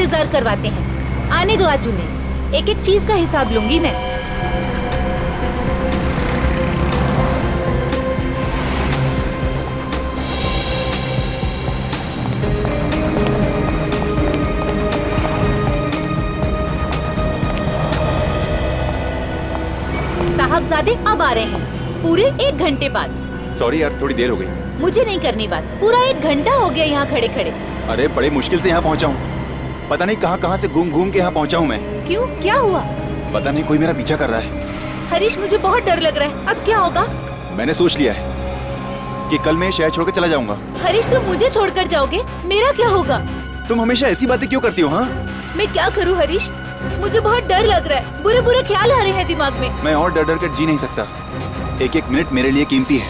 इंतजार करवाते हैं। आने दो आज उन्हें, एक एक चीज का हिसाब लूंगी मैं। साहबजादे अब आ रहे हैं, पूरे 1 घंटे बाद। सॉरी यार, थोड़ी देर हो गई। मुझे नहीं करनी बात, पूरा 1 घंटा हो गया यहाँ खड़े खड़े। अरे बड़े मुश्किल से यहाँ पहुँचा हूँ, पता नहीं कहाँ से घूम घूम के यहाँ पहुँचा हूँ मैं। क्यों, क्या हुआ? पता नहीं, कोई मेरा पीछा कर रहा है। हरीश, मुझे बहुत डर लग रहा है, अब क्या होगा? मैंने सोच लिया है कि कल मैं शहर छोड़कर चला जाऊंगा। हरीश, तुम मुझे छोड़कर जाओगे, मेरा क्या होगा? तुम हमेशा ऐसी बातें क्यों करती हो? हाँ, मैं क्या करूँ हरीश, मुझे बहुत डर लग रहा है, बुरे बुरे ख्याल आ रहे हैं दिमाग में। मैं और डर डर कर जी नहीं सकता, एक एक मिनट मेरे लिए कीमती है।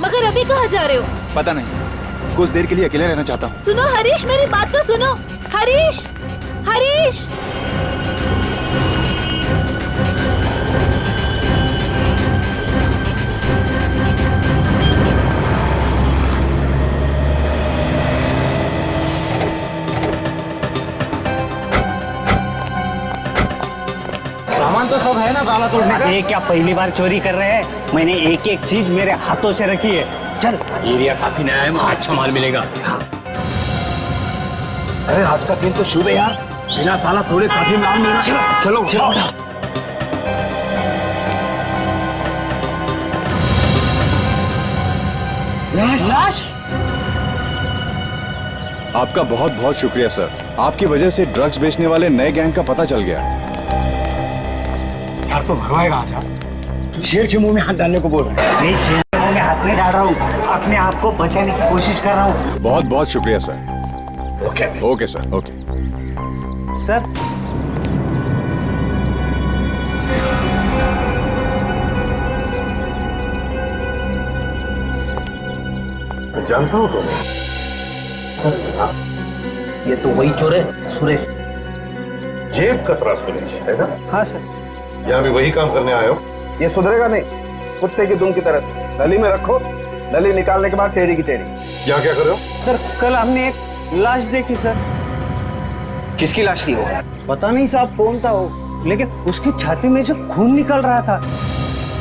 मगर अभी कहाँ जा रहे हो? पता नहीं, कुछ देर के लिए अकेले रहना चाहता हूँ। सुनो हरीश, मेरी बात तो सुनो। हरीश, हरीश। सामान तो सब है ना ताला तोड़ने का? ये क्या पहली बार चोरी कर रहे हैं? मैंने एक एक चीज मेरे हाथों से रखी है। चल, एरिया काफी नया है, वहाँ अच्छा माल मिलेगा। अरे आज का दिन तो शुभ है यार, बिना ताला तोड़े काफी माल मिल रहा है। चलो चलो। लाश? आपका बहुत बहुत शुक्रिया सर, आपकी वजह से ड्रग्स बेचने वाले नए गैंग का पता चल गया। यार तो भरवाएगा आजा। शेर के मुंह में हाथ डालने को बोल रहा है। नहीं, शेर के मुंह में हाथ नहीं डाल रहा हूँ, अपने आप को बचाने की कोशिश कर रहा हूँ। बहुत बहुत शुक्रिया sir. Okay sir, okay sir. जानता हूँ तुम्हें। ये तो वही चोर है, सुरेश। जेब कतरा सुरेश है ना? हाँ सर। यहाँ भी वही काम करने आए हो? ये सुधरेगा नहीं, कुत्ते की दुम की तरह से नली में रखो, नली निकालने के बाद टेढ़ी की टेढ़ी। यहाँ क्या कर रहे हो? सर, कल हमने एक लाश देखी सर। किसकी लाश थी वो? पता नहीं साहब कौन था वो, लेकिन उसकी छाती में से खून निकल रहा था।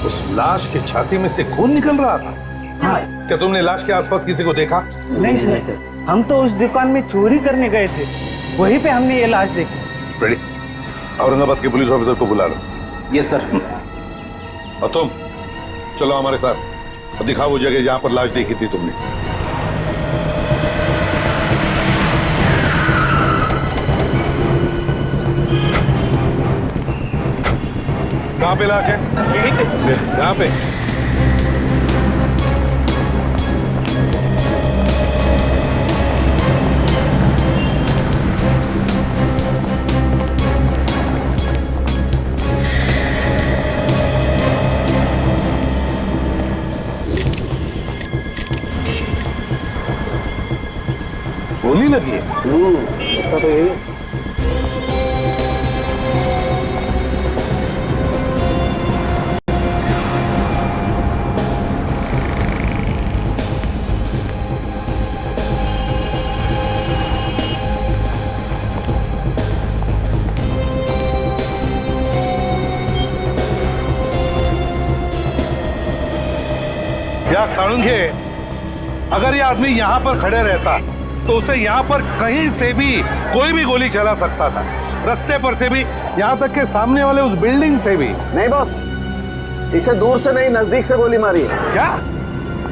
उस लाश की छाती में से खून निकल रहा था? हाँ। क्या तुमने लाश के आसपास किसी को देखा? नहीं सर, हम तो उस दुकान में चोरी करने गए थे, वहीं पे हमने ये लाश देखी। रेडी, औरंगाबाद के पुलिस ऑफिसर को बुला लो। Yes sir. और तुम चलो हमारे साथ और दिखाओ वो जगह जहां पर लाश देखी थी तुमने। कहां पे लाश है? यहाँ पे। गोली लगी है? इसका तो यही है। यार साळुंखे, अगर ये आदमी यहाँ पर खड़े रहता तो उसे यहाँ पर कहीं से भी कोई भी गोली चला सकता था, रास्ते पर से भी, यहाँ तक के सामने वाले उस बिल्डिंग से भी। नहीं बॉस, इसे दूर से नहीं नजदीक से गोली मारी है। क्या?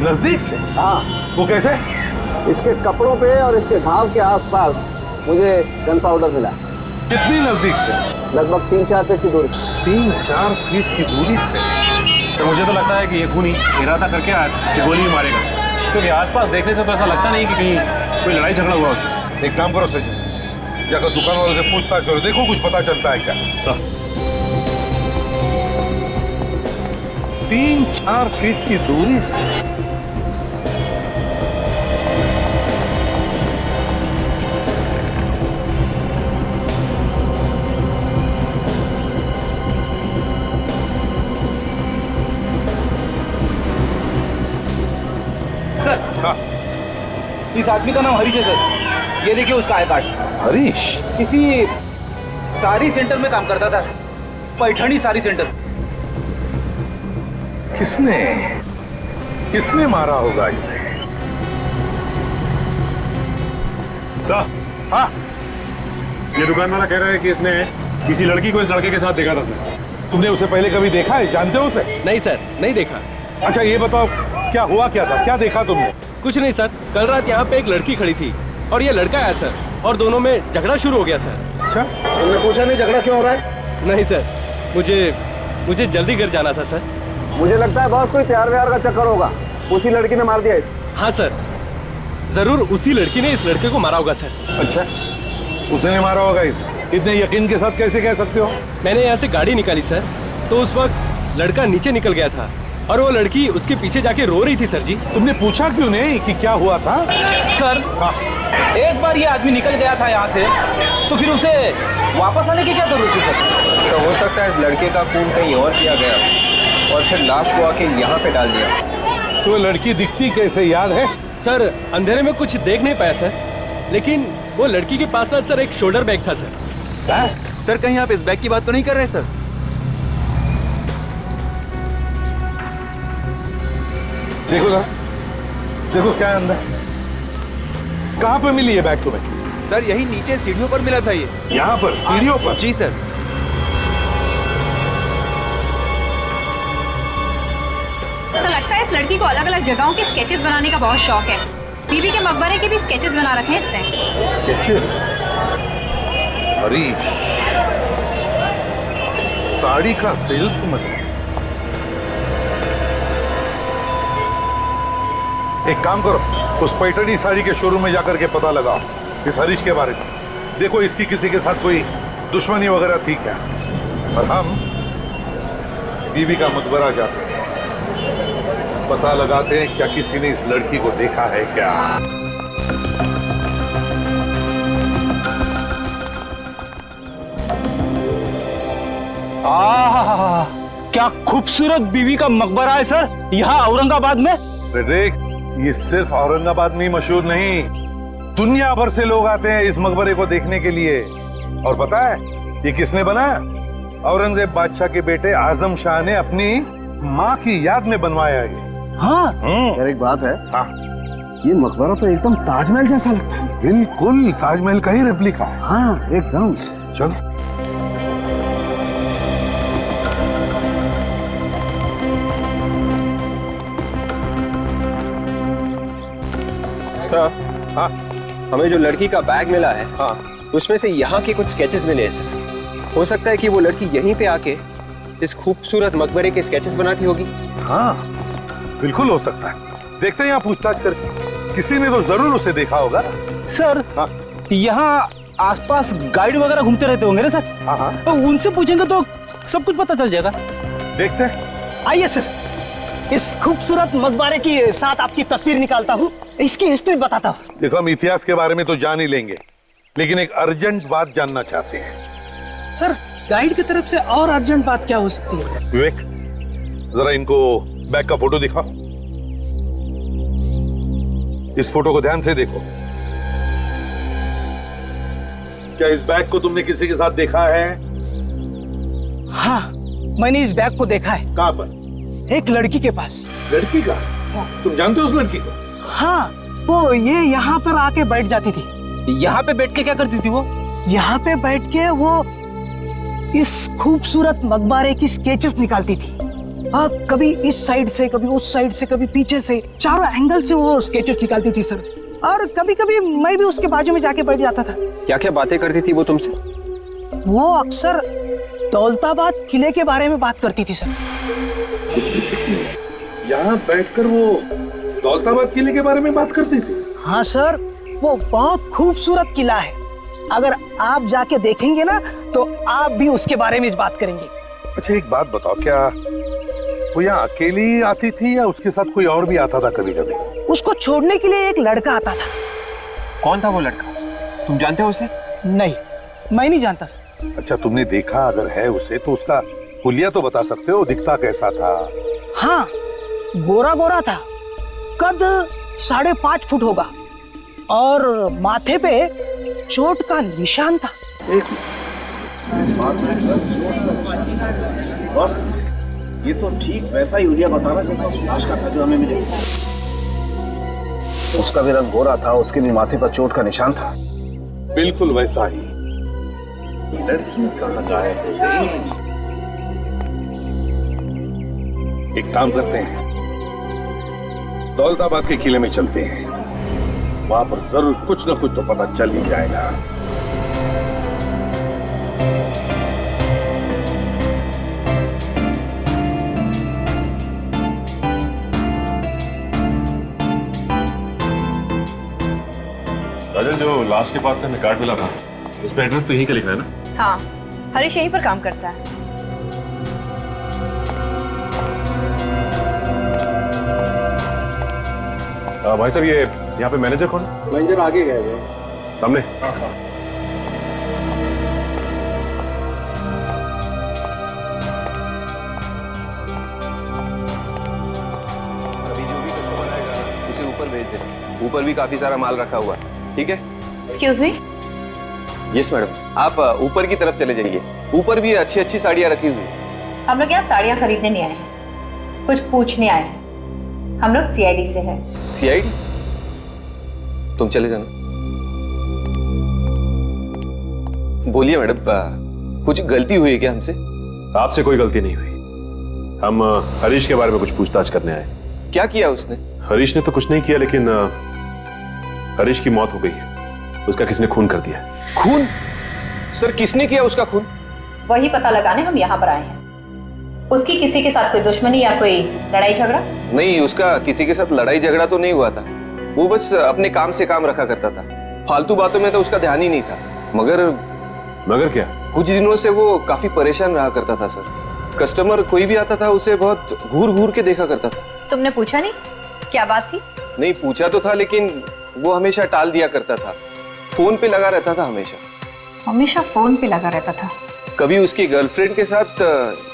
नजदीक से? हाँ। वो कैसे? इसके कपड़ों पे और इसके घाव के आसपास मुझे गन पाउडर मिला। कितनी नजदीक से? लगभग 3-4 फीट की दूरी से। 3-4 फीट की दूरी से? तो मुझे तो लगता है कि ये खूनी इरादा करके आया कि गोली ही मारेगा, क्योंकि आसपास देखने से तो ऐसा लगता नहीं कि कहीं कोई लड़ाई झगड़ा हुआ उससे। एक काम करो सचिन, जाकर दुकान वालों से पूछताछ करो, देखो कुछ पता चलता है क्या। 3-4 फीट की दूरी से? सर, इस आदमी का नाम हरीश है सर। ये देखिए उसका आई कार्ड। हरीश किसी साड़ी सेंटर में काम करता था, पैठणी साड़ी सेंटर। किसने किसने मारा होगा इसे? सर, हाँ, ये दुकान वाला कह रहा है कि इसने किसी लड़की को इस लड़के के साथ देखा था सर। तुमने उसे पहले कभी देखा है? जानते हो उसे? नहीं सर, नहीं देखा। अच्छा ये बताओ, क्या हुआ क्या था, क्या देखा तुमने? कुछ नहीं सर, कल रात यहाँ पे एक लड़की खड़ी थी और ये लड़का आया सर, और दोनों में झगड़ा शुरू हो गया सर। अच्छा, तुमने पूछा नहीं झगड़ा क्यों हो रहा है? नहीं सर, मुझे जल्दी घर जाना था सर। मुझे लगता है बॉस कोई प्यार व्यार का चक्कर होगा, उसी लड़की ने मार दिया इसे। हाँ सर, जरूर उसी लड़की ने इस लड़के को मारा होगा सर। अच्छा, उसने मारा होगा इसे? इतने यकीन के साथ कैसे कह सकते हो? मैंने यहाँ से गाड़ी निकाली सर, तो उस वक्त लड़का नीचे निकल गया था और वो लड़की उसके पीछे जाके रो रही थी सर जी। तुमने पूछा क्यों नहीं कि क्या हुआ था? सर, एक बार ये आदमी निकल गया था यहाँ से, तो फिर उसे वापस आने की क्या जरूरत थी सर? सर, हो सकता है इस लड़के का खून कहीं और किया गया और फिर लाश को आके यहाँ पे डाल दिया। तो वो लड़की दिखती कैसे, याद है? सर, अंधेरे में कुछ देख नहीं पाया सर, लेकिन वो लड़की के पास ना सर एक शोल्डर बैग था सर। सर कहीं आप इस बैग की बात तो नहीं कर रहे सर? देखो ना, देखो क्या है अंदर। कहाँ पे मिली ये बैग तुम्हें? सर यही नीचे सीढ़ियों पर मिला था ये। यहाँ पर सीढ़ियों पर? जी सर। ऐसा लगता है इस लड़की को अलग अलग जगहों के स्केचेस बनाने का बहुत शौक है। बीबी के मकबरे के भी स्केचेस बना रखे हैं इसने। स्केचेस? हरीश, साड़ी का सेल्समैन। एक काम करो, उस पैठणी साड़ी के शोरूम में जाकर के पता लगाओ इस हरीश के बारे में। देखो इसकी किसी के साथ कोई दुश्मनी वगैरह थी क्या? और हम बीबी का मकबरा जाते हैं, पता लगाते हैं क्या किसी ने इस लड़की को देखा है क्या। क्या खूबसूरत बीवी का मकबरा है सर यहाँ औरंगाबाद में। देख, ये सिर्फ औरंगाबाद में ही मशहूर नहीं, दुनिया भर से लोग आते हैं इस मकबरे को देखने के लिए। और पता है ये किसने बनाया? औरंगजेब बादशाह के बेटे आजम शाह ने अपनी माँ की याद में बनवाया है। हाँ यार एक बात है, हाँ, ये मकबरा तो एकदम ताजमहल जैसा लगता है। बिल्कुल ताजमहल का ही रेप्लिका है। हाँ एकदम। चलो सर, हाँ हमें जो लड़की का बैग मिला है, हाँ, उसमें से यहाँ के कुछ स्केचेस मिले हैं सर। हो सकता है कि वो लड़की यहीं पे आके इस खूबसूरत मकबरे के स्केचेस बनाती होगी। हाँ बिल्कुल हो सकता है। देखते हैं यहाँ पूछताछ करके, किसी ने तो जरूर उसे देखा होगा। सर, हाँ यहाँ आसपास गाइड वगैरह घूमते रहते होंगे ना सर? हाँ हाँ, तो उनसे पूछेंगे तो सब कुछ पता चल जाएगा। देखते हैं। आइए सर, इस खूबसूरत मकबरे के साथ आपकी तस्वीर निकालता हूँ, इसकी हिस्ट्री बताता हूँ। देखो हम इतिहास के बारे में तो जान ही लेंगे, लेकिन एक अर्जेंट बात जानना चाहते हैं। सर, गाइड की तरफ से और अर्जेंट बात क्या हो सकती है? विवेक, जरा इनको बैग का फोटो दिखाओ। इस फोटो को ध्यान से देखो। क्या इस बैग को तुमने किसी के साथ देखा है? हाँ, मैंने इस बैग को देखा है। कहाँ पर? एक लड़की के पास। लड़की का? तुम जानते हो उस लड़की को? हाँ, वो ये यहाँ पर आके बैठ जाती थी। यहाँ पे बैठ के क्या करती थी वो? यहाँ पे बैठ के वो इस खूबसूरत मकबरे की स्केचेस निकालती थी। हाँ, कभी इस साइड से, कभी उस साइड से, कभी पीछे से, चारों एंगल से वो स्केचेस निकालती थी सर। और कभी कभी मैं भी उसके बाजू में जाके बैठ जाता था। क्या क्या बातें करती थी वो तुमसे? वो अक्सर दौलताबाद किले के बारे में बात करती थी सर। यहाँ बैठकर वो दौलताबाद किले के बारे में बात करती थी? हाँ सर, वो बहुत खूबसूरत किला है। अगर आप जाके देखेंगे ना तो आप भी उसके बारे में बात करेंगे। अच्छा एक बात बताओ, क्या वो यहाँ अकेली आती थी या उसके साथ कोई और भी आता था कभी कभी? उसको छोड़ने के लिए एक लड़का आता था। कौन था वो लड़का? तुम जानते हो उसे? नहीं, मैं नहीं जानता। अच्छा तुमने देखा अगर है उसे तो उसका हुलिया तो बता सकते हो, दिखता कैसा था? हाँ, गोरा गोरा था, कद 5.5 फुट होगा और माथे पे चोट का निशान था। बस ये तो ठीक वैसा ही हुलिया बताना जैसा उस लाश का था जो हमें मिले। उसका भी रंग गोरा था, उसके भी माथे पर चोट का निशान था। बिल्कुल वैसा ही। लड़की कहाँ गायब हो गई? एक काम करते हैं, दौलताबाद के किले में चलते हैं, वहां पर जरूर कुछ न कुछ तो पता चल ही जाएगा। राजन, जो लाश के पास से हमें कार्ड मिला था उस पर एड्रेस तो यहीं का लिखा है ना? हाँ, हरीश यहीं पर काम करता है। भाई साहब, ये यहाँ पे मैनेजर कौन है? मैनेजर आगे गए हैं सामने। अभी जो भी कस्टमर आएगा उसे ऊपर भेज दे। ऊपर भी काफी सारा माल रखा हुआ है, ठीक है? Excuse me. यस मैडम, आप ऊपर की तरफ चले जाइए। ऊपर भी अच्छी अच्छी साड़ियाँ रखी हुई है। हम लोग यहाँ साड़ियाँ खरीदने नहीं आए हैं, कुछ पूछने आए हैं। हम लोग सीआईडी से हैं। सीआईडी? तुम चले जाना। बोलिए मैडम, कुछ गलती हुई है क्या हमसे? आपसे कोई गलती नहीं हुई। हम हरीश के बारे में कुछ पूछताछ करने आए। क्या किया उसने? हरीश ने तो कुछ नहीं किया, लेकिन हरीश की मौत हो गई है। उसका किसने खून कर दिया। खून? सर, किसने किया उसका खून? वही पता लगाने हम यहाँ पर आए हैं। उसकी किसी के साथ कोई दुश्मनी या कोई लड़ाई झगड़ा? नहीं, उसका किसी के साथ लड़ाई झगड़ा तो नहीं हुआ था। वो बस अपने काम से काम रखा करता था। फालतू बातों में तो उसका ध्यान ही नहीं था। मगर क्या? कुछ दिनों से वो काफी परेशान रहा करता था सर। कस्टमर कोई भी आता था उसे बहुत घूर घूर के देखा करता था। तुमने पूछा नहीं क्या बात थी? नहीं, पूछा तो था, लेकिन वो हमेशा टाल दिया करता था। फोन पे लगा रहता था हमेशा। हमेशा फोन पे लगा रहता था? कभी उसकी गर्लफ्रेंड के साथ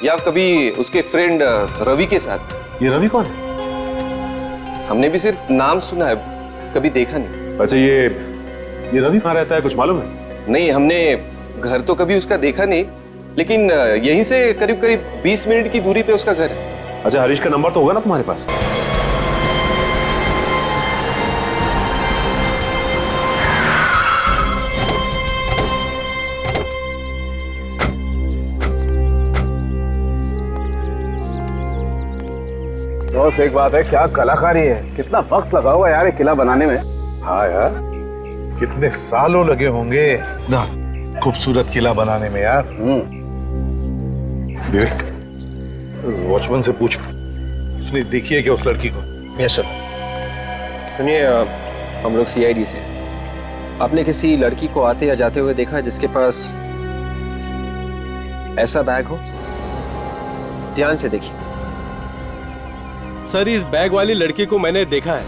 या कभी उसके फ्रेंड रवि के साथ। ये रवि कौन है? हमने भी सिर्फ नाम सुना है, कभी देखा नहीं। अच्छा, ये रवि कहाँ रहता है, कुछ मालूम है? नहीं, हमने घर तो कभी उसका देखा नहीं, लेकिन यहीं से करीब करीब 20 मिनट की दूरी पे उसका घर है। अच्छा, हरीश का नंबर तो होगा ना तुम्हारे पास? बस एक बात है, क्या कलाकारी है, कितना वक्त लगा हुआ यार ये किला बनाने में। हाँ यार, कितने सालों लगे होंगे ना खूबसूरत किला बनाने में यार। विवेक, वॉचमैन से पूछो, उसने देखी है क्या उस लड़की को? Yes sir. सुनिए, हम लोग सीआईडी से। आपने किसी लड़की को आते या जाते हुए देखा जिसके पास ऐसा बैग हो? ध्यान से देखिए। सर, इस बैग वाली लड़की को मैंने देखा है।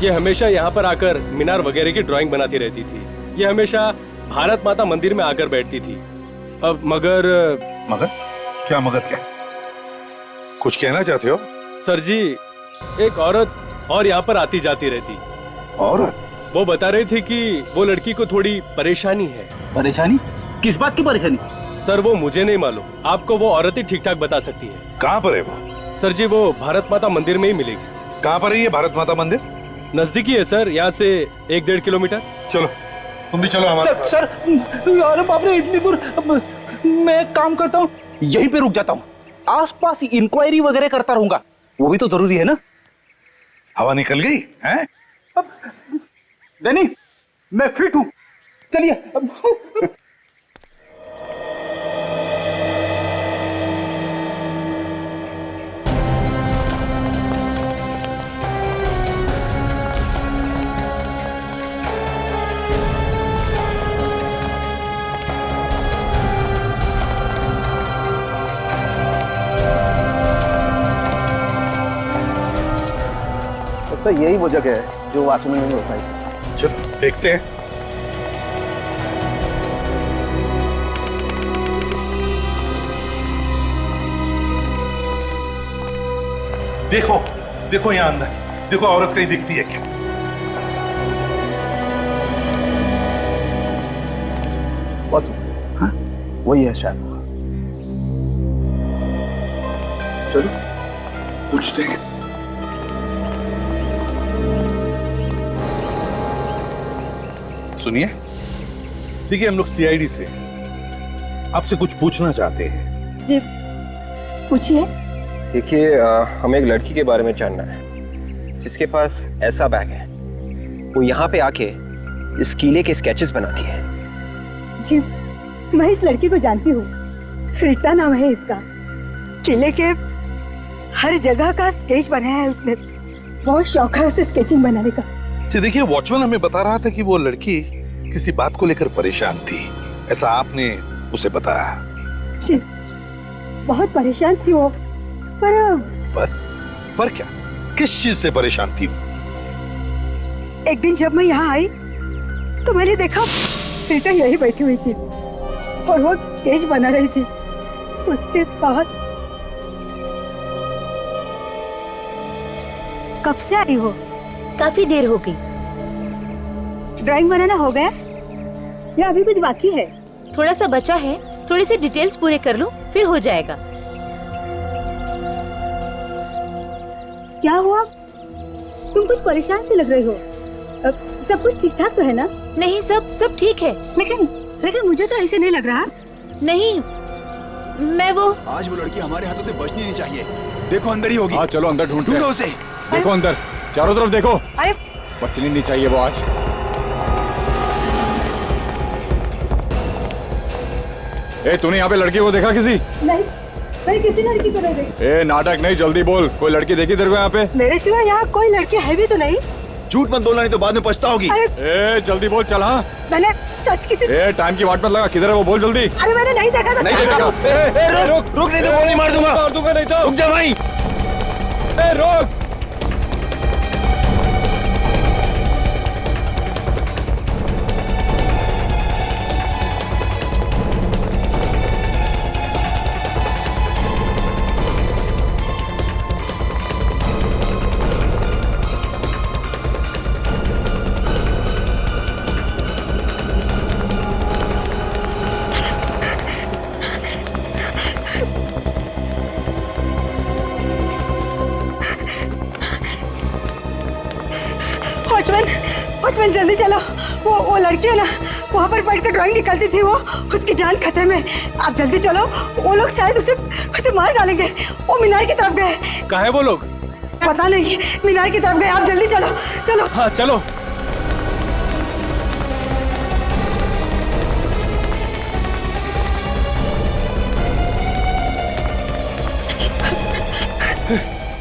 ये हमेशा यहाँ पर आकर मीनार वगैरह की ड्राइंग बनाती रहती थी। ये हमेशा भारत माता मंदिर में आकर बैठती थी। अब मगर क्या कुछ कहना चाहते हो? सर जी, एक औरत और यहाँ पर आती जाती रहती। औरत? वो बता रही थी कि वो लड़की को थोड़ी परेशानी है। परेशानी? किस बात की परेशानी? सर, वो मुझे नहीं मालूम, आपको वो औरत ही ठीक ठाक बता सकती है। कहाँ पर है वो? सर जी, वो भारत माता मंदिर में ही मिलेगी। कहाँ पर है ये भारत माता मंदिर? नजदीकी है सर, यहाँ से 1-1.5 किलोमीटर। चलो, तुम भी चलो हमारे साथ। सर, अरे बाप रे, इतनी दूर। मैं एक काम करता हूँ, यहीं पे रुक जाता हूँ, आसपास इंक्वायरी वगैरह करता रहूंगा, वो भी तो जरूरी है ना। हवा निकल गई है? डैनी, मैं फिट हूँ, चलिए। तो यही वो जगह है जो वॉचमैन ने बताई। चलो देखते हैं। देखो देखो यहाँ अंदर, देखो औरत कहीं दिखती है क्या? वही है शायद। चलो पूछते हैं। सुनिए, देखिए हम लोग सीआईडी से आपसे कुछ पूछना चाहते हैं। जी पूछिए। देखिए हमें एक लड़की के बारे में जानना है जिसके पास ऐसा बैग है। वो यहाँ पे आके इस किले के स्केचेस बनाती है। जी मैं इस लड़की को जानती हूँ, रीटा नाम है इसका। किले के हर जगह का स्केच बनाया है उसने। बहुत शौक है उसे स्केचिंग बनाने का। जी देखिए, वॉचमैन हमें बता रहा था कि वो लड़की किसी बात को लेकर परेशान थी, ऐसा आपने उसे बताया। जी बहुत परेशान थी वो, पर क्या, किस चीज से परेशान थी? एक दिन जब मैं यहाँ आई तो मैंने देखा रीटा यही बैठी हुई थी और वो स्केच बना रही थी। उसके बाद कब से आई हो? काफी देर हो गई। ड्राइंग बनाना हो गया या अभी कुछ बाकी है? थोड़ा सा बचा है, थोड़े से डिटेल्स पूरे कर लो फिर हो जाएगा। क्या हुआ? तुम कुछ परेशान से लग रही हो। सब कुछ ठीक ठाक तो है ना? नहीं सब ठीक है। लेकिन मुझे तो ऐसे नहीं लग रहा। नहीं मैं वो आज वो लड़की हमारे हाथों से बचनी नहीं चाहिए। देखो अंदर ही होगी। हाँ चलो अंदर ढूंढते हैं। ढूंढो उसे। देखो अंदर, चारों तरफ देखो। अरे बचनी नहीं चाहिए वो आज। ए तूने यहाँ पे लड़की को देखा किसी? नहीं, मैं किसी लड़की को नहीं देखी। ए नाटक नहीं, जल्दी बोल। कोई लड़की देखी तेरे को यहाँ पे? मेरे सिवा यहाँ कोई लड़की है भी तो नहीं। झूठ मत बोलना नहीं तो बाद में पछताओगी। ए जल्दी बोल, चल। हाँ मैंने सच किसी। ए टाइम की वाट मत लगा, किधर है वो, बोल जल्दी। अरे मैंने नहीं देखा था। नहीं देखा। रुक नहीं तो गोली मार दूंगा। मार दूंगा नहीं तो। रुक जा भाई। ए रोक। वॉचमैन जल्दी चलो। वो लड़की है ना, वहाँ पर बैठ कर ड्राइंग निकालती थी वो, उसकी जान खतरे में। आप जल्दी चलो, वो लोग शायद उसे मार डालेंगे। वो मीनार की तरफ गए। कहाँ है वो लोग? पता नहीं, मीनार की तरफ गए। आप जल्दी चलो चलो। हाँ चलो।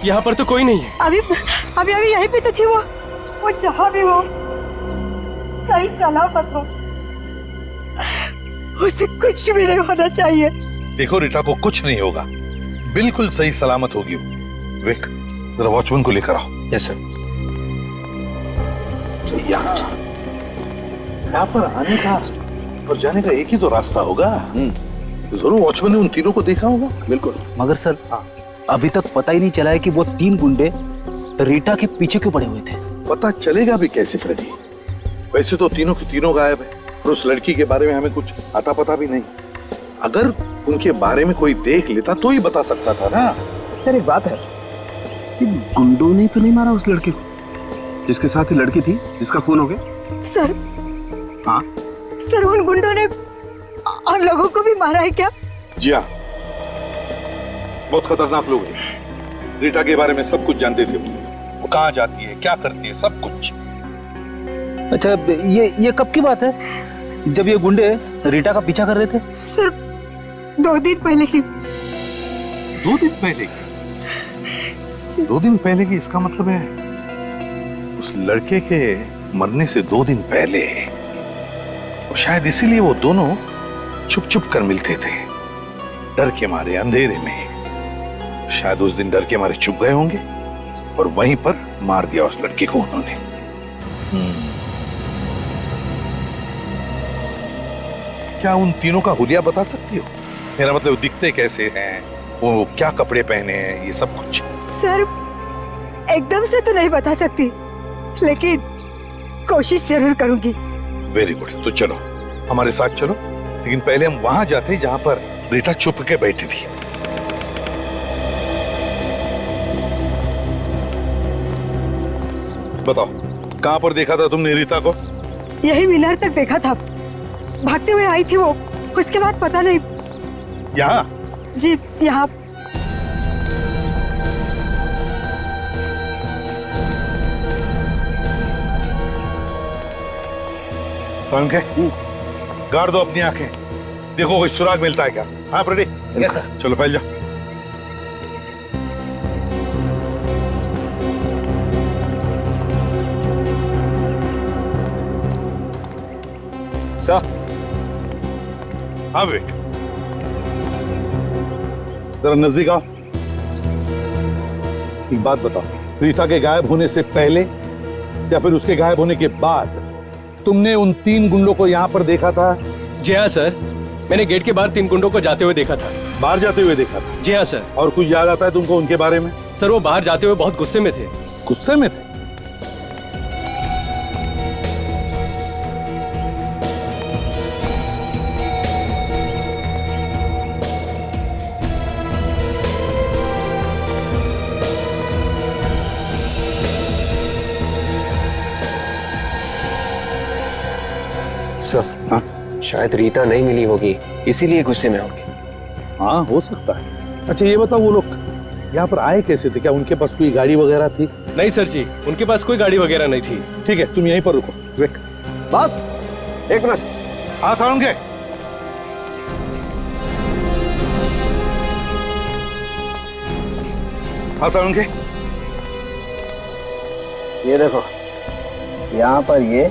यहाँ पर तो कोई नहीं है। अभी यहीं पे तो थी वो जहाँ भी हो सही सलामत हो। उसे कुछ भी नहीं होना चाहिए। देखो रीटा को कुछ नहीं होगा, बिल्कुल सही सलामत होगी वो। विक जरा वॉचमैन को लेकर आओ। Yes sir. यहाँ पर आने का और जाने का एक ही तो रास्ता होगा। तो जरूर वॉचमैन ने उन तीनों को देखा होगा। बिल्कुल। मगर सर अभी तक पता ही नहीं चला है कि वो 3 गुंडे रीटा के पीछे क्यों पड़े हुए थे। पता चलेगा भी कैसे फ्रेडी? वैसे तो तीनों के तीनों गायब है और उस लड़की के बारे में हमें कुछ आता पता भी नहीं। अगर उनके बारे में कोई देख लेता तो ही बता सकता था ना। सर एक बात है, गुंडों ने तो नहीं मारा उस लड़के को जिसके साथ ही लड़की थी जिसका खून हो गया? सर हाँ सर, उन गुंडों ने और लोगों को भी मारा है क्या? जी हाँ, बहुत खतरनाक लोग हैं। रीटा के बारे में सब कुछ जानते थे वो कहाँ जाती है, क्या करती है, सब कुछ। अच्छा ये कब की बात है जब ये गुंडे रीटा का पीछा कर रहे थे? सर 2 दिन पहले की। 2 दिन पहले की? 2 दिन पहले की इसका मतलब है उस लड़के के मरने से 2 दिन पहले। और शायद इसीलिए वो दोनों छुप छुप कर मिलते थे, डर के मारे, अंधेरे में। शायद उस दिन डर के मारे छुप गए होंगे और वहीं पर मार दिया उस लड़के को उन्होंने। क्या उन तीनों का हुलिया बता सकती हो? मेरा मतलब दिखते कैसे हैं, वो क्या कपड़े पहने हैं, ये सब कुछ। सर एकदम से तो नहीं बता सकती, लेकिन कोशिश जरूर करूंगी। वेरी गुड, तो चलो हमारे साथ चलो, लेकिन पहले हम वहां जाते जहां पर रीटा चुप के बैठी थी। बताओ, कहां पर देखा था तुमने रीता को? यही मीनार तक देखा था, भागते हुए आई थी वो, उसके बाद पता नहीं। यहाँ? जी यहाँ। सालुंखे, गाड़ दो अपनी आंखें, देखो कोई सुराग मिलता है क्या। हाँ रेडी? Yes sir. चलो फैल जाओ। सर। हाँ विवेक, जरा नजदीक आओ। एक बात बताओ, रीता के गायब होने से पहले या फिर उसके गायब होने के बाद तुमने उन 3 गुंडों को यहाँ पर देखा था? जी हाँ सर, मैंने गेट के बाहर 3 गुंडों को जाते हुए देखा था। बाहर जाते हुए देखा था? जी हाँ सर। और कुछ याद आता है तुमको उनके बारे में? सर वो बाहर जाते हुए बहुत गुस्से में थे। गुस्से में थे? सर, हाँ? शायद रीता नहीं मिली होगी, इसीलिए गुस्से में होगी। हाँ, हो सकता है। अच्छा ये बताओ, वो लोग यहाँ पर आए कैसे थे? क्या उनके पास कोई गाड़ी वगैरह थी? नहीं सर जी, उनके पास कोई गाड़ी वगैरह नहीं थी। ठीक है, तुम यहीं पर रुको। विवेक, बस 1 मिनट। हाँ सालुंखे, हाँ सालुंखे, ये देखो, यहाँ पर ये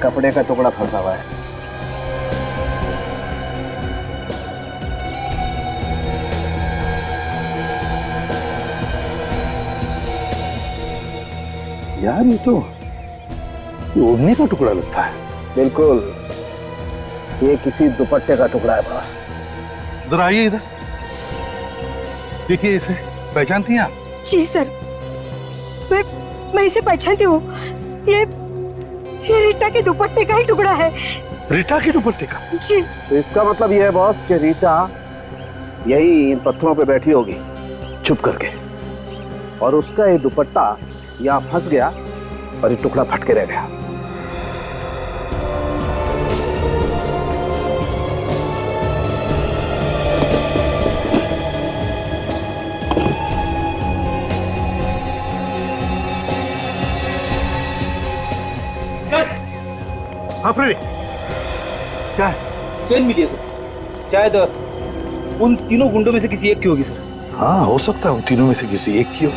कपड़े का टुकड़ा फंसा हुआ है। यार ये तो ओढ़ने का टुकड़ा लगता है। बिल्कुल, ये किसी दुपट्टे का टुकड़ा है बॉस। इधर आइए, इधर देखिए, इसे पहचानती हैं आप? जी सर, मैं इसे पहचानती हूँ। ये रीटा के दुपट्टे का ही टुकड़ा है। रीटा के दुपट्टे का? जी। तो इसका मतलब ये है बॉस कि रीटा यही इन पत्थरों पे बैठी होगी छुप करके, और उसका ये दुपट्टा यहाँ फंस गया और ये टुकड़ा फट के रह गया। हाँ फ्रेडी, क्या है? चेन मिली है सर, शायद उन तीनों गुंडों में से किसी एक की होगी सर। हाँ हो सकता है उन तीनों में से किसी एक की हो।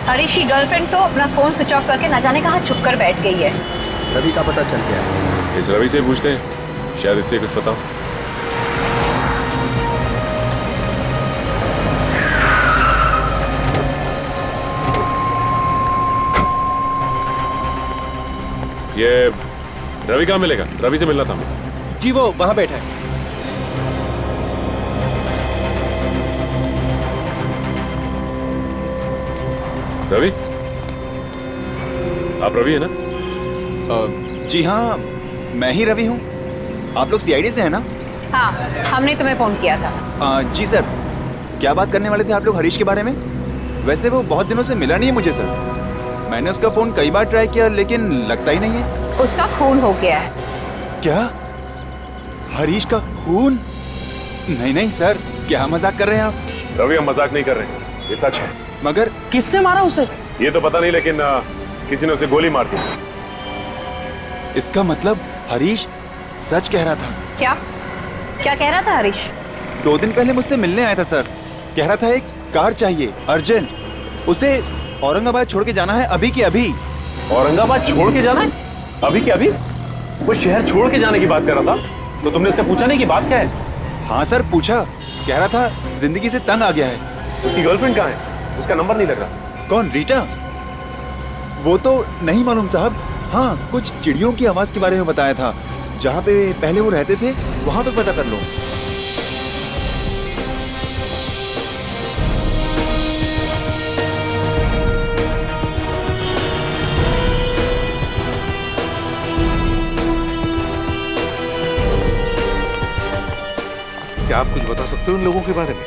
हरीश की गर्लफ्रेंड तो अपना फोन स्विच ऑफ करके न जाने कहाँ छुप कर बैठ गई है। रवि का पता चल गया। इस रवि से पूछते हैं, शायद इससे कुछ पता हो। ये रवि कहाँ मिलेगा? रवि से मिलना था हमें। जी वो वहां बैठा है। रवि, आप रवि है ना? जी हाँ, मैं ही रवि हूँ। आप लोग सीआईडी से हैं ना? हाँ, हमने तुम्हें फोन किया था। जी सर, क्या बात करने वाले थे आप लोग हरीश के बारे में? वैसे वो बहुत दिनों से मिला नहीं है मुझे सर। मैंने उसका फोन कई बार ट्राई किया लेकिन लगता ही नहीं है। उसका खून हो गया है। क्या? हरीश का खून? नहीं नहीं सर, क्या मजाक कर रहे हैं आप? रवि, हम मजाक नहीं कर रहे हैं, ये सच है। मगर किसने मारा उसे? ये तो पता नहीं, लेकिन किसी ने उसे गोली मार दी। इसका मतलब हरीश सच कह रहा था। क्या क्या कह रहा था हरीश? 2 दिन पहले मुझसे मिलने आया था सर। कह रहा था एक कार चाहिए अर्जेंट, उसे औरंगाबाद छोड़ के जाना है अभी के अभी। औरंगाबाद छोड़ के जाना है? अभी के अभी? वो शहर छोड़ के जाने की बात कर रहा था, तो तुमने उससे पूछा नहीं कि बात क्या है? हाँ सर पूछा, कह रहा था जिंदगी से तंग आ गया है। उसकी गर्लफ्रेंड कहाँ है? उसका नंबर नहीं लग रहा। कौन, रीटा? वो तो नहीं मालूम साहब। हाँ, कुछ चिड़ियों की आवाज के बारे में बताया था। जहाँ पे पहले वो रहते थे वहां पे पता कर लो। क्या आप कुछ बता सकते हो उन लोगों के बारे में?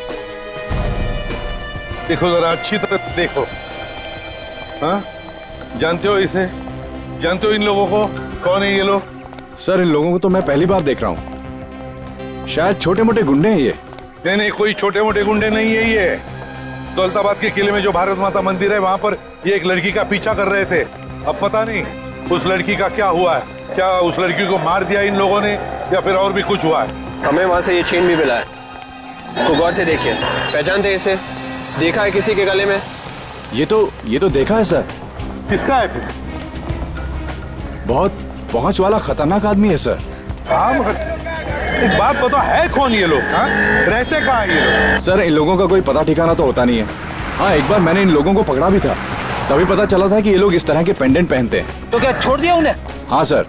देखो जरा अच्छी तरह देखो। हाँ, जानते हो इसे? जानते हो इन लोगों को? कौन है ये लोग? सर, इन लोगों को तो मैं पहली बार देख रहा हूँ। शायद छोटे मोटे गुंडे हैं ये। नहीं नहीं, कोई छोटे मोटे गुंडे नहीं है ये। दौलताबाद के किले में जो भारत माता मंदिर है वहां पर ये एक लड़की का पीछा कर रहे थे। अब पता नहीं उस लड़की का क्या हुआ है। क्या उस लड़की को मार दिया इन लोगों ने या फिर और भी कुछ हुआ है? हमें वहां से ये चेन भी मिला है। को गौर से देखिए, पहचानते इसे? देखा है किसी के गले में? ये तो देखा है सर। किसका है फिर? बहुत पहुंच वाला खतरनाक आदमी है सर। हाँ, एक बात बताओ, है कौन ये लोग? हाँ? रहते कहाँ ये लोग? सर, इन लोगों का कोई पता ठिकाना तो होता नहीं है। हाँ, एक बार मैंने इन लोगों को पकड़ा भी था, तभी पता चला था कि ये लोग इस तरह के पेंडेंट पहनते हैं। तो क्या छोड़ दिया उन्हें? हाँ सर,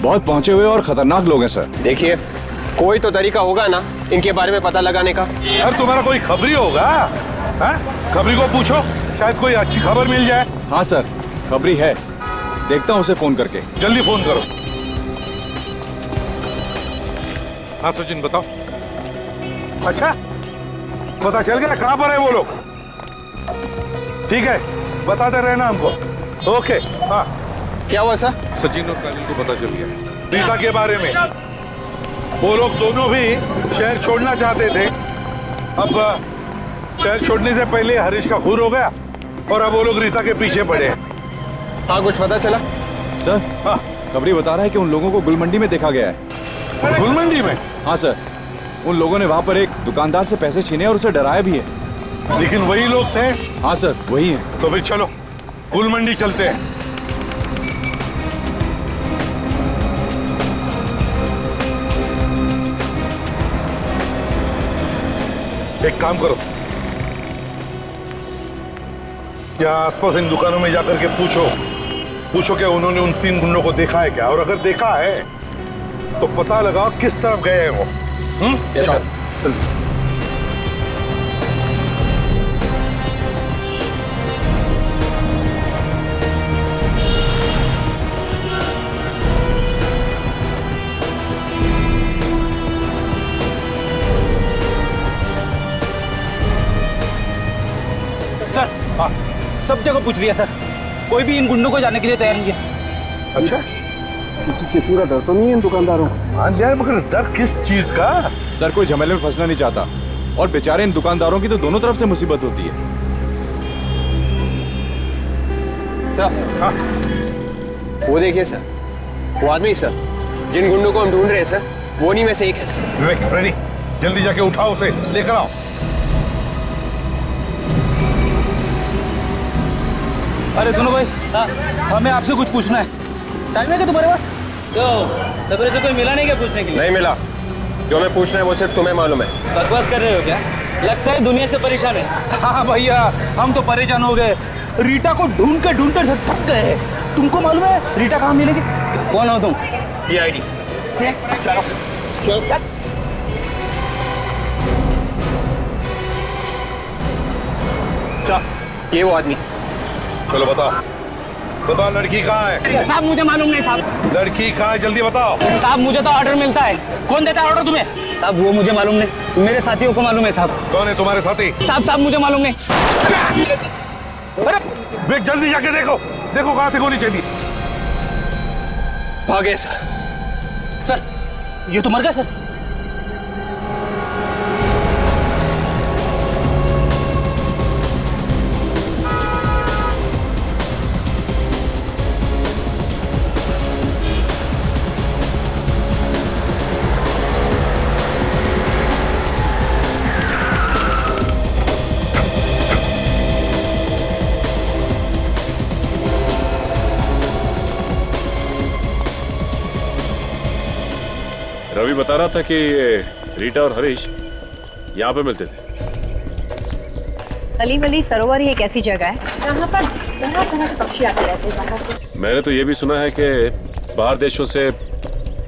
बहुत पहुंचे हुए और खतरनाक लोग हैं सर। देखिए, कोई तो तरीका होगा ना इनके बारे में पता लगाने का। यार तुम्हारा कोई खबरी होगा? हाँ? खबरी को पूछो, शायद कोई अच्छी खबर मिल जाए। हाँ सर, खबरी है, देखता हूँ उसे फोन करके। जल्दी फोन करो। हाँ सचिन बताओ। अच्छा, पता चल गया कहाँ पर है वो लोग? ठीक है, बताते रहना हमको। ओके। हाँ, क्या हुआ सर? सचिन और काजल को पता चल गया रीता के बारे में। वो लोग दोनों भी शहर छोड़ना चाहते थे। अब शहर छोड़ने से पहले हरीश का खून हो गया और अब वो लोग रीता के पीछे पड़े हैं। हाँ, कुछ पता चला? सर, हाँ, खबरी बता रहा है कि उन लोगों को गुलमंडी में देखा गया है। गुलमंडी में? हाँ सर, उन लोगों ने वहाँ पर एक दुकानदार से पैसे छीने और उसे डराया भी है। लेकिन वही लोग थे? हाँ सर, वही है। तो फिर चलो गुलमंडी चलते हैं। एक काम करो, क्या आसपास इन दुकानों में जाकर के पूछो क्या उन्होंने उन 3 गुंडों को देखा है क्या, और अगर देखा है तो पता लगाओ किस तरफ गए हैं वो। Yes sir. सर, हाँ, सब जगह पूछ लिया सर, कोई भी इन गुंडों को जाने के लिए तैयार नहीं है। अच्छा, किसी का डर तो नहीं है इन दुकानदारों को? हाँ यार, मगर डर किस चीज का? सर, कोई झमेले में फंसना नहीं चाहता, और बेचारे इन दुकानदारों की तो दोनों तरफ से मुसीबत होती है। हाँ। वो देखिए सर, वो आदमी सर, जिन गुंडों को हम ढूंढ रहे हैं सर, वो नहीं में से एक है सर। विवेक, फ्रेडी, जल्दी जाके उठाओ उसे, लेकर आओ। अरे सुनो भाई, हाँ, हमें आपसे कुछ पूछना है। टाइम है क्या तुम्हारे पास? तो सवेरे से कोई मिला नहीं क्या पूछने के लिए? नहीं मिला। जो हमें पूछना है वो सिर्फ तुम्हें मालूम है। बकवास कर रहे हो क्या? लगता है दुनिया से परेशान है। हाँ भैया, हम तो परेशान हो गए। रीटा को ढूंढ कर थक गए। तुमको मालूम है रीटा कहाँ मिलेगी? कौन हो तुम? CID। चलो ये वो आदमी। चलो बताओ लड़की कहाँ है? साहब मुझे मालूम नहीं साहब। लड़की कहाँ है, जल्दी बताओ। साहब मुझे तो ऑर्डर मिलता है। कौन देता है ऑर्डर तुम्हें? साहब वो मुझे मालूम नहीं, मेरे साथियों को मालूम है साहब। कौन है तुम्हारे साथी? साहब मुझे मालूम नहीं। अरे बेट, जल्दी जाके देखो कहाँ से गोली चली। भागे सर। सर, ये तो मर गया सर। रवि बता रहा था कि रीटा और हरीश यहाँ पे मिलते थे। अली वली सरोवर ही एक ऐसी जगह है जहाँ पर तरह तरह के पक्षी आते रहते हैं बाहर से। मैंने तो ये भी सुना है कि बाहर देशों से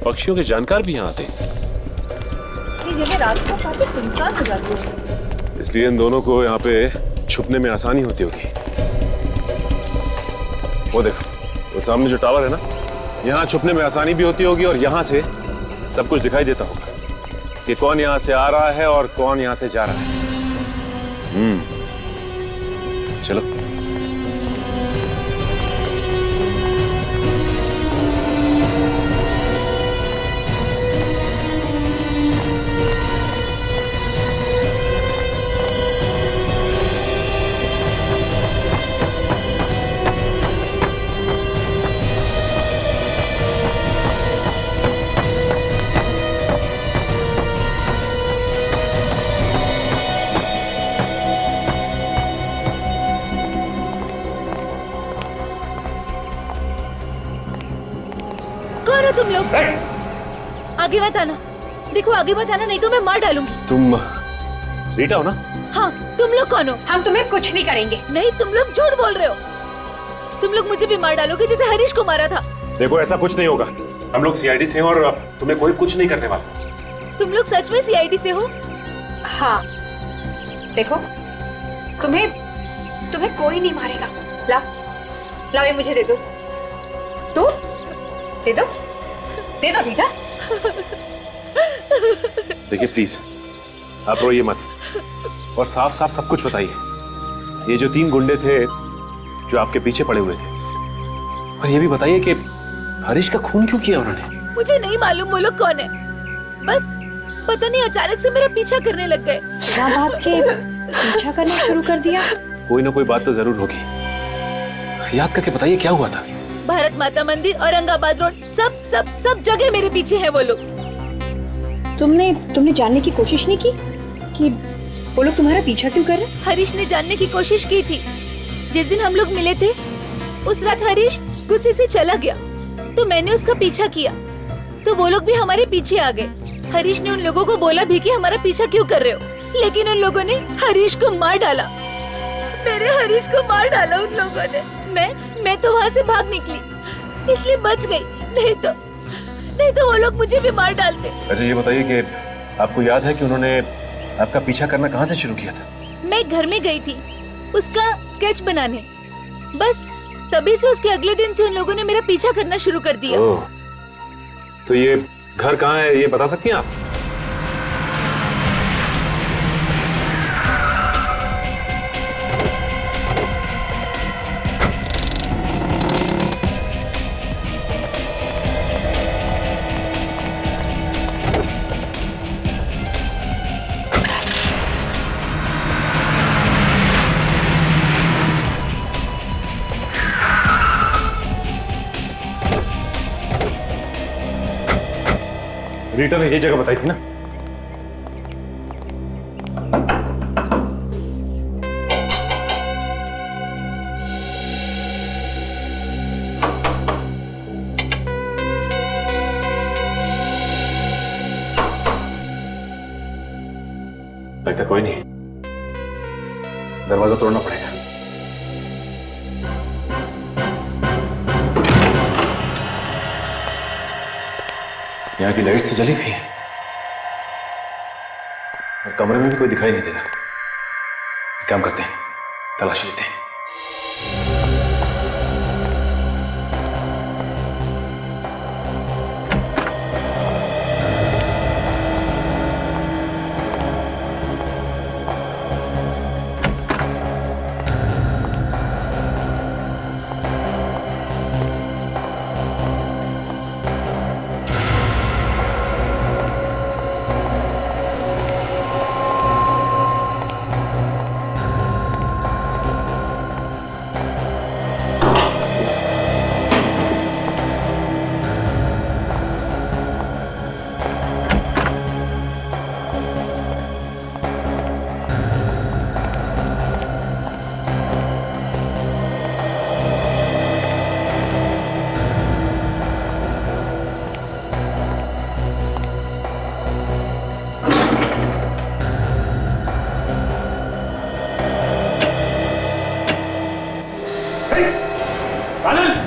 पक्षियों के जानकार भी यहाँ आते हैं। ये जगह रात को काफी सुनसान हो जाती है, इसलिए इन दोनों को यहाँ पे छुपने में आसानी होती होगी। वो देखो, वो सामने जो टावर है ना, यहाँ छुपने में आसानी भी होती होगी और यहाँ से सब कुछ दिखाई देता होगा। कि कौन यहां से आ रहा है और कौन यहां से जा रहा है। चलो। कौन हो तुम लोग? आगे मत आना, देखो आगे मत आना, नहीं तो मैं मार डालूंगी। तुम रीटा हो ना? हाँ, तुम लोग कौन हो? हम तुम्हें कुछ नहीं करेंगे। नहीं, तुम लोग झूठ बोल रहे हो। तुम लोग मुझे भी मार डालोगे जैसे हरीश को मारा था। देखो ऐसा कुछ नहीं होगा, हम लोग सीआईडी से हैं और तुम्हें कोई कुछ नहीं करने वाला। तुम लोग सच में सीआईडी से हो? हाँ, देखो तुम्हें कोई नहीं मारेगा। लाओ ये मुझे दे दो। तू दे दो रीटा। देखिए प्लीज आप रोइए मत और साफ साफ सब कुछ बताइए। ये जो 3 गुंडे थे जो आपके पीछे पड़े हुए थे, और ये भी बताइए कि हरीश का खून क्यों किया उन्होंने? मुझे नहीं मालूम वो लोग कौन है, बस पता नहीं अचानक से मेरा पीछा करने लग गए। बिना बात के पीछा करना शुरू कर दिया। कोई ना कोई बात तो जरूर होगी, याद करके बताइए क्या हुआ था। भारत माता मंदिर, औरंगाबाद रोड, सब जगह मेरे पीछे हैं वो लोग। तुमने जानने की कोशिश नहीं की कि वो लोग तुम्हारा पीछा क्यों कर रहे हैं? हरीश ने जानने की कोशिश की थी। जिस दिन हम लोग मिले थे उस रात हरीश गुस्से से चला गया, तो मैंने उसका पीछा किया, तो वो लोग भी हमारे पीछे आ गए। हरीश ने उन लोगों को बोला भी कि हमारा पीछा क्यों कर रहे हो, लेकिन उन लोगों ने हरीश को मार डाला। मेरे हरीश को मार डाला उन लोगों ने। मैं तो वहाँ से भाग निकली, इसलिए बच गई, नहीं तो वो लोग मुझे भी मार डालते। अच्छा ये बताइए कि आपको याद है कि उन्होंने आपका पीछा करना कहाँ से शुरू किया था? मैं घर में गई थी उसका स्केच बनाने, बस तभी से उसके अगले दिन से उन लोगों ने मेरा पीछा करना शुरू कर दिया। तो ये घर कहाँ है ये बता सकती हैं आप? रीटा ने ये जगह बताई थी ना? लगता कोई नहीं, दरवाजा तोड़ना पड़ेगा। यहाँ की लाइट्स तो जली हुई है और कमरे में भी कोई दिखाई नहीं दे रहा। काम करते हैं, तलाशी लेते हैं।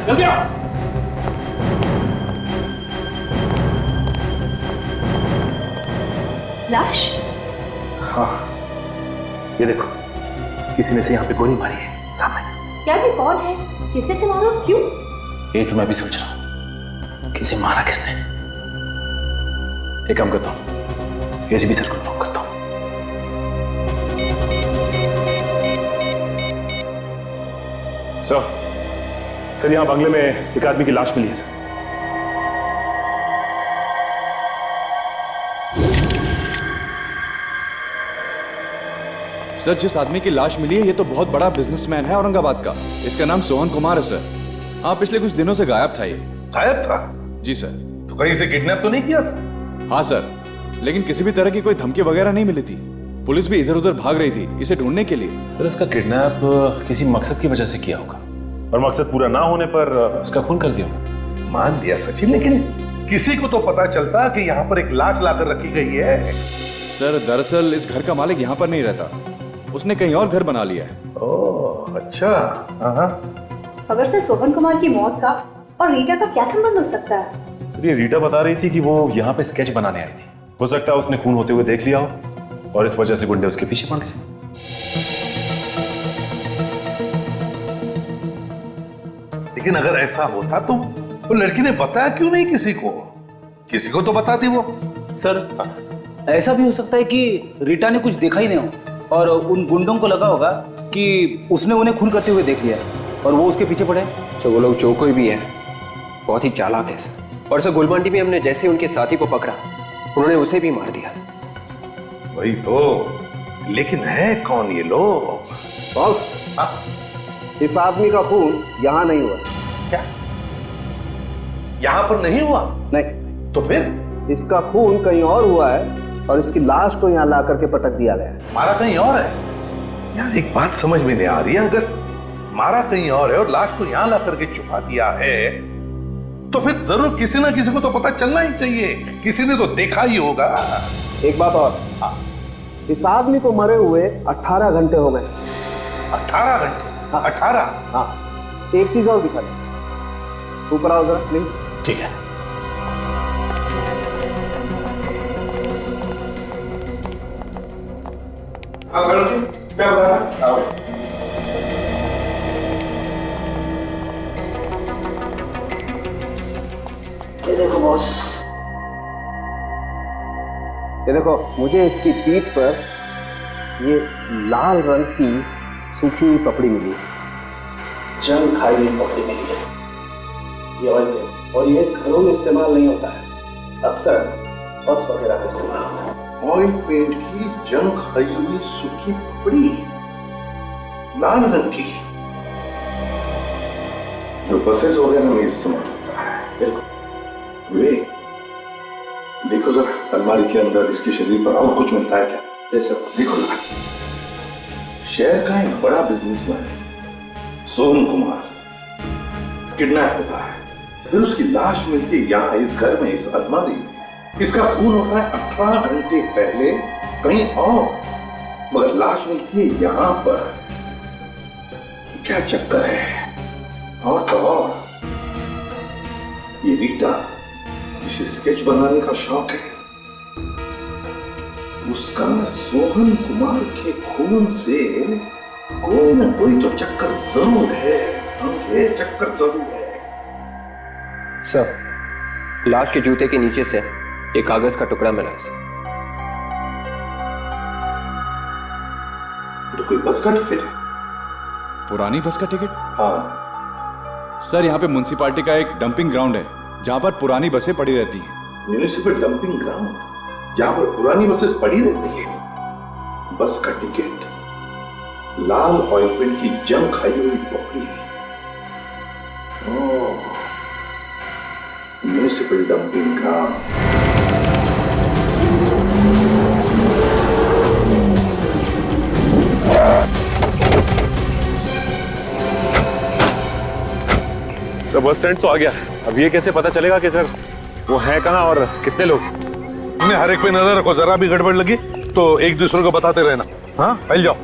जल्दी आओ। लाश? हाँ ये देखो, किसी ने से यहाँ पे गोली मारी है सामने। क्या ये कौन है? किसने से मारा? क्यों? ये तो मैं भी सोच रहा हूँ, किसे मारा किसने। एक काम करता हूँ, एसीपी सर को फोन करता हूँ। सर यहाँ बंगले में एक आदमी की लाश मिली है सर। सर जिस आदमी की लाश मिली है ये तो बहुत बड़ा बिजनेसमैन है औरंगाबाद का। इसका नाम सोहन कुमार है सर। हाँ पिछले कुछ दिनों से गायब था ये। गायब था? जी सर। तो कहीं से किडनैप तो नहीं किया था? हाँ सर, लेकिन किसी भी तरह की कोई धमकी वगैरह नहीं मिली थी। पुलिस भी इधर उधर भाग रही थी इसे ढूंढने के लिए। सर इसका किडनैप किसी मकसद की वजह से किया होगा और मकसद पूरा ना होने पर इसका खून कर दिया होगा। मान लिया सचिन, लेकिन किसी को तो पता चलता कि यहाँ पर एक लाश लाकर रखी गई है। सर दरअसल इस घर का मालिक यहाँ पर नहीं रहता, उसने कहीं और घर बना लिया है। ओह अच्छा। हाँ खबर से सोहन कुमार की मौत का और रीटा का क्या संबंध हो सकता है? सर ये रीटा बता रही थी कि वो यहाँ पे स्केच बनाने आई थी। हो सकता है उसने खून होते हुए देख लिया हो और इस वजह से गुंडे उसके पीछे पड़ गए। लेकिन अगर ऐसा होता तो वो लड़की ने बताया क्यों नहीं किसी को? किसी को तो बताती वो। सर ऐसा भी हो सकता है कि रीटा ने कुछ देखा ही नहीं हो और उन गुंडों को लगा होगा कि उसने उन्हें खून करते हुए देख लिया और वो उसके पीछे पड़े। तो वो लोग जो कोई भी है बहुत ही चालाक है सर। और सर गुलमांडी में हमने जैसे उनके साथी को पकड़ा उन्होंने उसे भी मार दिया। वही तो, लेकिन है कौन ये लोग? बॉस, इस आदमी का खून यहाँ नहीं हुआ। क्या यहाँ पर नहीं हुआ? नहीं। तो फिर इसका खून कहीं और हुआ है और इसकी लाश को यहाँ ला करके पटक दिया गया है। मारा कहीं और है? यार एक बात समझ में नहीं आ रही है, अगर मारा कहीं और है और लाश को यहाँ ला करके छुपा दिया है तो फिर जरूर किसी ना किसी को तो पता चलना ही चाहिए, किसी ने तो देखा ही होगा। एक बात और, इस आदमी को मरे हुए 18 घंटे हो गए। 18 घंटे? हाँ। 18? हाँ। एक चीज और दिखा दे, ऊपर आओ जरा प्लीज। ठीक है। क्या बता रहा? ये देखो बॉस, ये देखो मुझे इसकी पीठ पर ये लाल रंग की सूखी हुई पपड़ी मिली है, जंग खाई हुई पपड़ी मिली है। ये ऑयल पेंट, और ये घरों में इस्तेमाल नहीं होता है, अक्सर बस वगैरह में इस्तेमाल होता है। ऑयल पेंट की जंग खाई हुई सूखी पपड़ी, लाल रंग की, जो बसेस वगैरह में इस्तेमाल होता है। बिल्कुल। वे देखो जरा अलमारी के अंदर इसके शरीर पर और कुछ मिलता है क्या? देखो जरा। शहर का एक बड़ा बिजनेसमैन है सोहन कुमार, किडनैप होता है, फिर उसकी लाश मिलती है यहाँ इस घर में, इस अलमारी में। इसका खून होता है 18 घंटे पहले कहीं और, मगर लाश मिलती है यहाँ पर। क्या चक्कर है? और तो और ये रीटा जिसे स्केच बनाने का शौक है, उसका सोहन कुमार के खून से कोई ना कोई तो चक्कर जरूर है, समझे? चक्कर जरूर है। सर लाश के जूते के नीचे से एक कागज का टुकड़ा मिला है सर। तो कोई बस का टिकट है? पुरानी बस का टिकट? हाँ सर यहाँ पे म्युनिसिपालिटी का एक डंपिंग ग्राउंड है जहाँ पर पुरानी बसें पड़ी रहती हैं। म्युनिसिपल डंपिंग ग्राउंड जहाँ पर पुरानी बसेस पड़ी रहती है। बस का टिकट, लाल ऑयल पेंट की जंग खाई हुई पपड़ी। ओह, municipal dumping ground. Sir bus stand तो आ गया, अब ये कैसे पता चलेगा कि सर वो है कहाँ और कितने लोग? तुमने हर एक पे नजर रखो, जरा भी गड़बड़ लगी तो एक दूसरे को बताते रहना। हाँ फैल जाओ।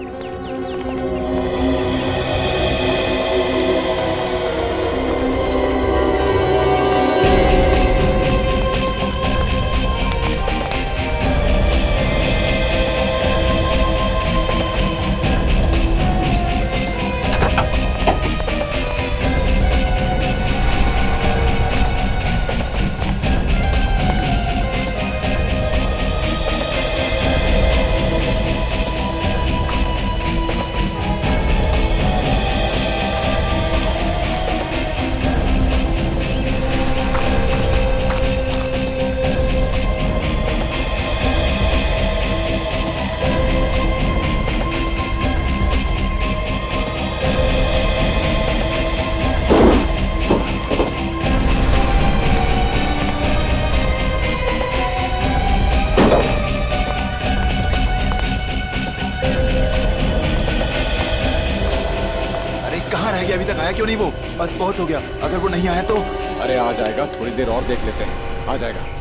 आया क्यों नहीं वो? बस बहुत हो गया, अगर वो नहीं आया तो। अरे आ जाएगा, थोड़ी देर और देख लेते हैं, आ जाएगा।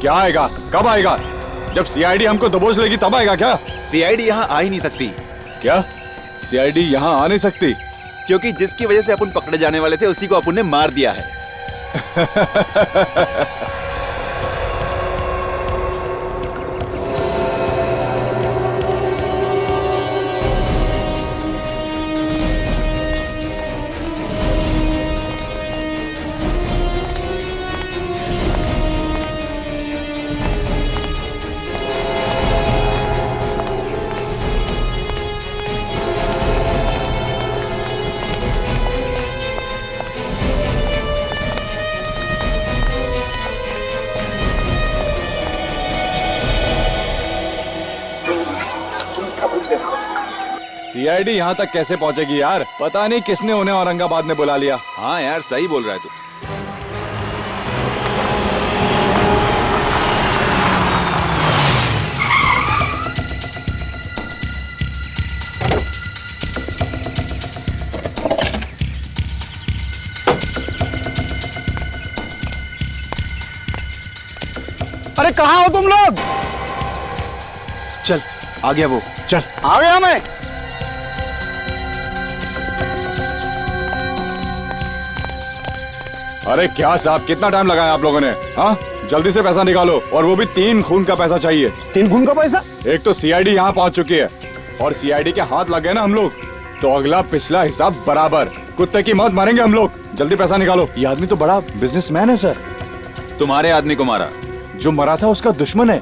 क्या आएगा? कब आएगा? जब सीआईडी हमको दबोच लेगी तब आएगा क्या? सीआईडी यहाँ आ ही नहीं सकती। क्या सीआईडी यहाँ आ नहीं सकती? क्योंकि जिसकी वजह से अपन पकड़े जाने वाले थे उसी को अपन ने मार दिया है। सीआईडी यहाँ तक कैसे पहुँचेगी यार? पता नहीं किसने उन्हें औरंगाबाद में बुला लिया। हाँ यार, सही बोल रहा है तू। अरे कहाँ हो तुम लोग? चल आ गया वो, चल आ गया मैं। अरे क्या साहब, कितना टाइम लगाया आप लोगों ने? हाँ, जल्दी से पैसा निकालो, और वो भी 3 खून का पैसा चाहिए। 3 खून का पैसा? एक तो सीआईडी यहाँ पहुँच चुकी है, और सीआईडी के हाथ लग गए ना हम लोग, तो अगला पिछला हिसाब बराबर। कुत्ते की मौत मारेंगे हम लोग। जल्दी पैसा निकालो। ये आदमी तो बड़ा बिजनेसमैन है सर। तुम्हारे आदमी को मारा? जो मरा था उसका दुश्मन है,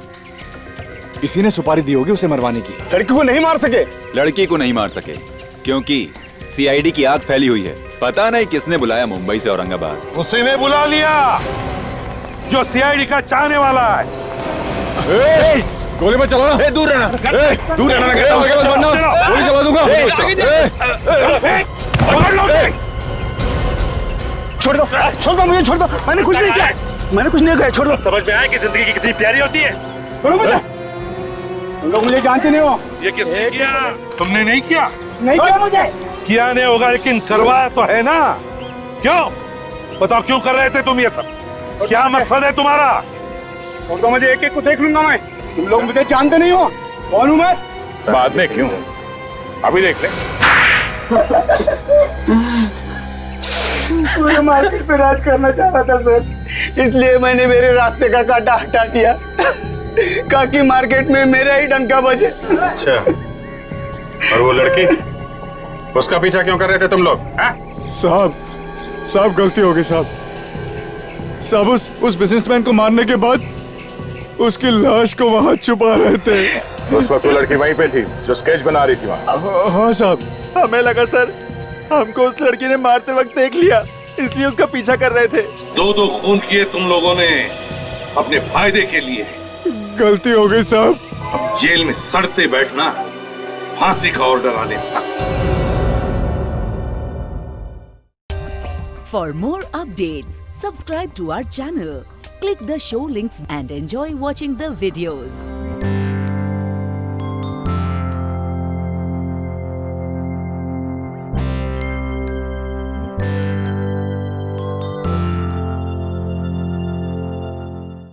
इसी ने सुपारी दी होगी उसे मरवाने की। लड़की को नहीं मार सके? लड़की को नहीं मार सके क्योंकि सीआईडी की आग फैली हुई है। पता नहीं किसने बुलाया मुंबई से औरंगाबाद। उसी ने बुला लिया जो सीआईडी का चाहने वाला है। गोली मत चलाना। दूर रहना, दूर रहना, गोली चला दूंगा। छोड़ दो, छोड़ दो मुझे, छोड़ दो। मैंने कुछ नहीं किया, मैंने कुछ नहीं किया, छोड़ दो। समझ में आया कि जिंदगी कितनी प्यारी होती है। छोड़ो मुझे, तुम लोग मुझे जानते नहीं हो। ये किसने किया? तुमने नहीं किया? नहीं किया मुझे। किया नहीं होगा, लेकिन करवाया तो है ना। क्यों बताओ, क्यों कर रहे थे तुम ये सब? क्या मकसद है तुम्हारा? छोड़ दो मुझे, एक एक को देख लूंगा मैं। तुम लोग मुझे जानते नहीं हो, कौन हूँ मैं? बाद में क्यों, अभी देख ले। मुझे मार्केट पे राज करना चाह रहा था सर, इसलिए मैंने मेरे रास्ते का कांटा हटा दिया, ताकि मार्केट में मेरा ही डंका बजे। अच्छा, और वो लड़की, उसका पीछा क्यों कर रहे थे तुम लोग? साहब गलती हो गई साहब। उस बिजनेसमैन को मारने के बाद उसकी लाश को वहाँ छुपा रहे थे। उस वक्त वो लड़की वहीं पे थी जो स्केच बना रही थी वहाँ। हाँ साहब। हमें लगा सर हमको उस लड़की ने मारते वक्त देख लिया, इसलिए उसका पीछा कर रहे थे। 2 खून किए तुम लोगों ने अपने फायदे के लिए। गलती हो गई साहब। अब जेल में सड़ते बैठना, फांसी का ऑर्डर आने तक। For more updates, subscribe to our channel, click the show links and enjoy watching the videos.